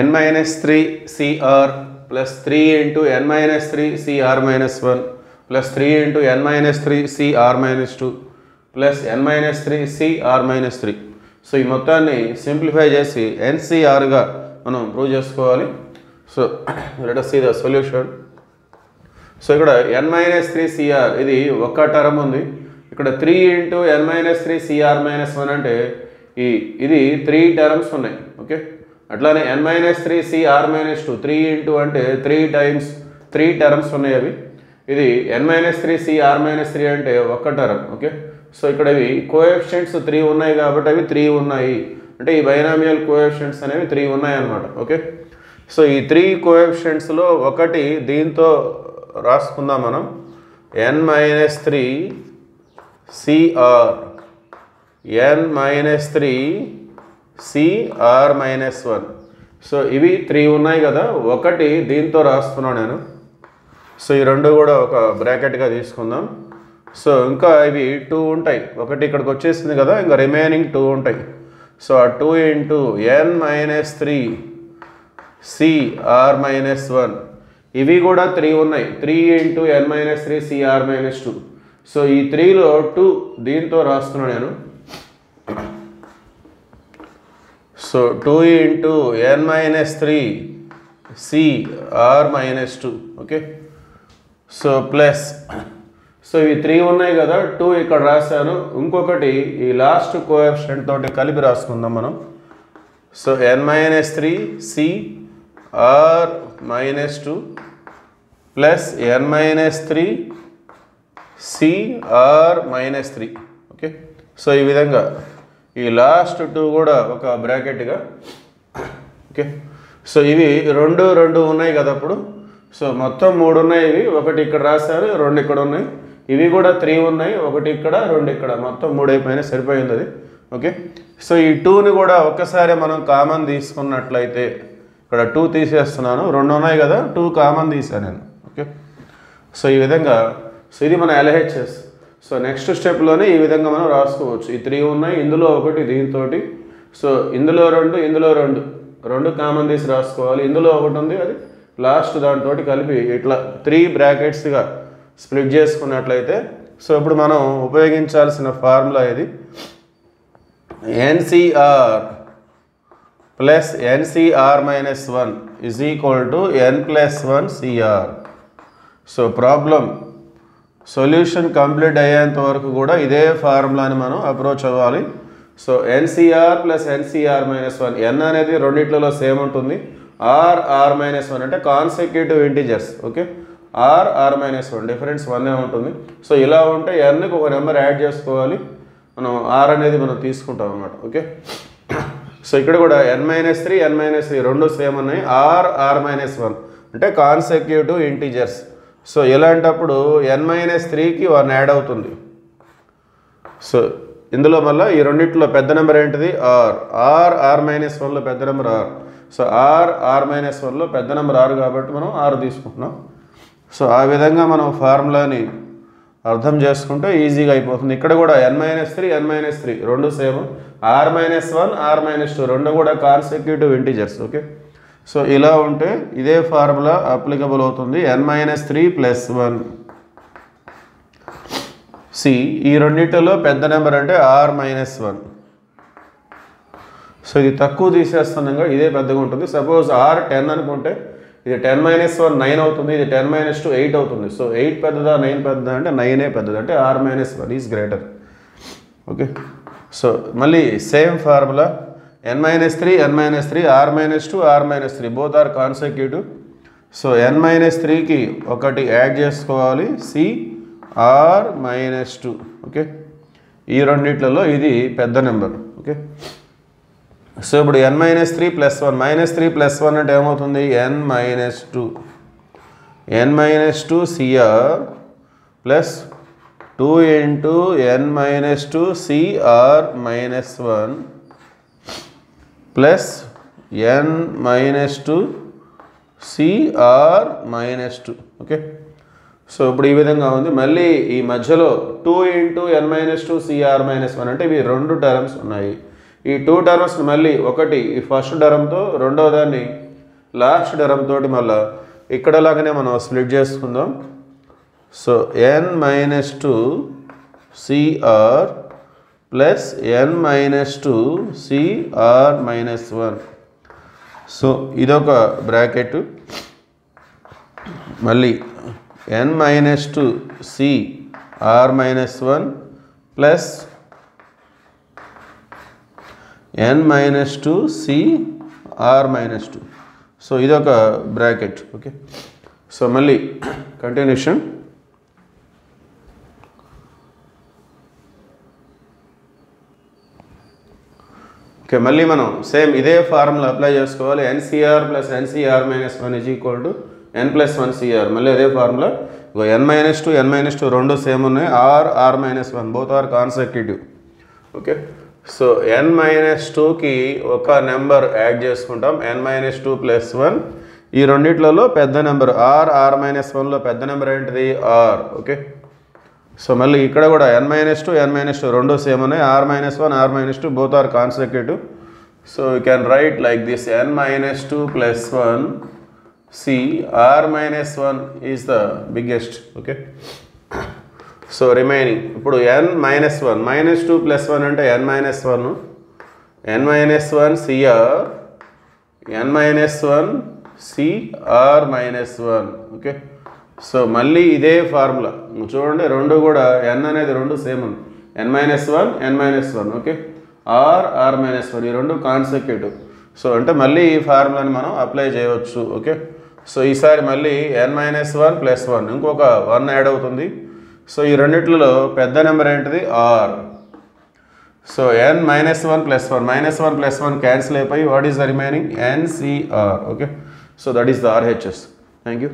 n minus 3 cr plus 3 into n minus 3 cr minus 1 plus 3 into n minus 3 cr minus 2 plus n minus 3 cr minus 3. So ఈ మొత్తాన్ని simplify చేసి NCRగా మనం prove చేసుకోవాలి. So let us see the solution. So ఇక్కడ n minus 3 cr ఇది ఒక term ఉంది. ఇక్కడ 3 into n minus 3 cr minus 1 అంటే ఇది 3 టర్మ్స్ ఉన్నాయి. ఓకే, అట్లానే n minus 3 cr minus 2 3 into అంటే 3 times 3 టర్మ్స్ ఉన్నాయి అవి. ఇది n minus 3 cr minus 3 అంటే ఒక టర్మ్. ఓకే, సో ఇక్కడ ఇవి కోఎఫిషియెంట్స్ 3 ఉన్నాయి కాబట్టి అవి 3 ఉన్నాయి అంటే ఈ బైనామియల్ కోఎఫిషియెంట్స్ అనేవి 3 ఉన్నాయి అన్నమాట. ఓకే, సో ఈ 3 కోఎఫిషియెంట్స్లో ఒకటి దీంతో రాసుకుందాం మనం n minus 3 cr n minus 3 cr minus 1. So ఇవి 3 ఉన్నాయి కదా, ఒకటి దీంతో రాస్తున్నాను నేను. సో ఈ రెండు కూడా ఒక బ్రాకెట్గా తీసుకుందాం. సో ఇంకా ఇవి 2 ఉంటాయి, ఒకటి ఇక్కడికి వచ్చేసింది కదా, ఇంకా రిమైనింగ్ 2 ఉంటాయి. సో ఆ 2 into n minus 3 cr minus 1 ఇవి కూడా 3 ఉన్నాయి, 3 into n minus 3 cr minus 2. So ఈ 3లో 2 దీంతో రాస్తున్నాను నేను. So 2 into n minus 3 cr minus 2. Okay, so plus so ఇవి 3 ఉన్నాయి కదా, 2 ఇక్కడ రాశాను. ఇంకొకటి ఈ లాస్ట్ కోఎఫిషియెంట్ తోటి కలిపి రాసుకుందాం మనం. So n minus 3 cr minus 2 plus n minus 3 cr minus 3. Okay, so ఈ విధంగా ఈ లాస్ట్ 2 కూడా ఒక బ్రాకెట్గా. ఓకే, సో ఇవి 2 ఉన్నాయి కదా అప్పుడు. సో మొత్తం 3 ఉన్నాయి, ఇవి ఒకటి ఇక్కడ రాశారు, 2 ఇక్కడ ఉన్నాయి. ఇవి కూడా 3 ఉన్నాయి, ఒకటి ఇక్కడ 2 ఇక్కడ, మొత్తం 3 అయిపోయినా సరిపోయింది అది. ఓకే, సో ఈ 2ని కూడా ఒక్కసారి మనం కామన్ తీసుకున్నట్లయితే ఇక్కడ 2 తీసేస్తున్నాను, 2 ఉన్నాయి కదా, 2 కామన్ తీసాను నేను. ఓకే, సో ఈ విధంగా సో ఇది మన LHS. సో నెక్స్ట్ స్టెప్లోనే ఈ విధంగా మనం రాసుకోవచ్చు. ఈ 3 ఉన్నాయి, ఇందులో ఒకటి దీంతో. సో ఇందులో 2 ఇందులో 2 కామన్ తీసి రాసుకోవాలి. ఇందులో ఒకటి ఉంది, అది లాస్ట్ దాంతో కలిపి ఇట్లా 3 బ్రాకెట్స్గా స్ప్లిట్ చేసుకున్నట్లయితే సో ఇప్పుడు మనం ఉపయోగించాల్సిన ఫార్ములా ఇది NCR plus NCR minus 1 is equal to n plus 1 CR. So problem solution complete అయ్యేంత వరకు కూడా ఇదే ఫార్ములాని మనం అప్రోచ్ అవ్వాలి. So NCR plus NCR minus 1 n అనేది రెండిట్లలో సేమ్ ఉంటుంది. r మైనస్ 1 అంటే consecutive integers. Okay, r minus 1 difference 1 ఉంటుంది. సో ఇలా ఉంటే nకి ఒక నెంబర్ యాడ్ చేసుకోవాలి, మనం r అనేది మనం తీసుకుంటాం అన్నమాట. ఓకే, సో ఇక్కడ కూడా n మైనస్ 3 n మైనస్ 3 రెండు సేమ్ ఉన్నాయి. r మైనస్ 1 అంటే కాన్సెక్యూటివ్ ఇంటిజర్స్. సో ఇలాంటప్పుడు n మైనస్ 3కి 1 యాడ్ అవుతుంది. సో ఇందులో మళ్ళీ ఈ రెండిట్లో పెద్ద నెంబర్ ఏంటిది r మైనస్ 1లో పెద్ద number r. So r minus 1లో పెద్ద నెంబర్ r కాబట్టి మనం r తీసుకుంటున్నాం. సో ఆ విధంగా మనం ఫార్ములాని అర్థం చేసుకుంటే ఈజీగా అయిపోతుంది. ఇక్కడ కూడా n మైనస్ 3 n మైనస్ 3 రెండు same, r minus 1 r minus 2 రెండు కూడా కాన్సెక్యూటివ్ ఇంటిజర్స్. ఓకే, సో ఇలా ఉంటే ఇదే ఫార్ములా అప్లికబుల్ అవుతుంది. n మైనస్ 3 ప్లస్ 1 సి ఈ రెండింటిలో పెద్ద నెంబర్ అంటే r మైనస్ 1. సో ఇది తక్కువ తీసేస్తున్నాం, ఇదే పెద్దగా ఉంటుంది. సపోజ్ r 10 అనుకుంటే ఇది 10 మైనస్ 1 9 అవుతుంది, ఇది 10 మైనస్ 2 8 అవుతుంది. సో 8 పెద్దదా 9 పెద్దదా అంటే 9 పెద్దది, అంటే r minus 1 is greater. Okay, so మళ్ళీ same formula n minus 3 n minus 3 r minus 2 r minus 3 both are consecutive. So n minus 3కి ఒకటి యాడ్ చేసుకోవాలి, cr మైనస్ 2. ఓకే, ఈ రెండిట్లలో ఇది పెద్ద నెంబర్. ఓకే, సో ఇప్పుడు n minus 3 plus 1 minus 3 plus 1 అంటే ఏమవుతుంది n minus 2 CR plus 2 into n minus 2 CR minus 1 plus n minus 2 CR minus 2. Okay, so ఇప్పుడు ఈ విధంగా ఉంది. మళ్ళీ ఈ మధ్యలో 2 into n minus 2 CR minus 1 అంటే ఇవి 2 టర్మ్స్ ఉన్నాయి. ఈ 2 టర్మ్స్ మళ్ళీ ఒకటి ఈ ఫస్ట్ టర్మ్తో రెండో దాన్ని లాస్ట్ టర్మ్ తోటి మళ్ళీ ఇక్కడలాగానే మనం స్ప్లిట్ చేసుకుందాం. So n-2 CR plus n-2 CR-1. So ఇదొక బ్రాకెట్. మళ్ళీ n-2 CR-1 plus n-2 CR-2. So ఇదొక బ్రాకెట్. ఓకే, సో మళ్ళీ కంటిన్యూషన్. ఓకే, మళ్ళీ మనం సేమ్ ఇదే ఫార్ములా అప్లై చేసుకోవాలి. NCR plus NCR-1 is equal to n+1 CR. మళ్ళీ అదే ఫార్ములా. n-2 n-2 రెండు సేమ్ ఉన్నాయి. R-1 both are consecutive. Okay, so n-2కి ఒక నెంబర్ యాడ్ చేసుకుంటాం. n-2 + 1. ఈ రెండిట్లలో పెద్ద నెంబర్ R-1లో పెద్ద నెంబర్ ఏంటిది? R. ఓకే, సో మళ్ళీ ఇక్కడ కూడా n-2 n-2 రెండు సేమ్ ఉన్నాయి. R-1 R-2 both are consecutive. So you can write like this n-2 + 1 CR-1 is the biggest. Okay, so remaining ఇప్పుడు n-1 -2 + 1 అంటే n-1 n-1 CR n-1 CR-1. Okay, so మళ్ళీ ఇదే formula చూడండి. రెండు కూడా n అనేది రెండు సేమ్ ఉంది. n-1 n-1. ఓకే, R-1 ఈ రెండు కాన్సెక్యూటివ్. సో అంటే మళ్ళీ ఈ ఫార్ములాని మనం అప్లై చేయవచ్చు. ఓకే, సో ఈసారి మళ్ళీ n-1 + 1 ఇంకొక 1 యాడ్ అవుతుంది. సో ఈ రెండిట్లలో పెద్ద నెంబర్ ఏంటిది? R. సో n-1 + 1 -1 + 1 క్యాన్సిల్ అయిపోయి what is the remaining? NCR. Okay, so that is the RHS. Thank you.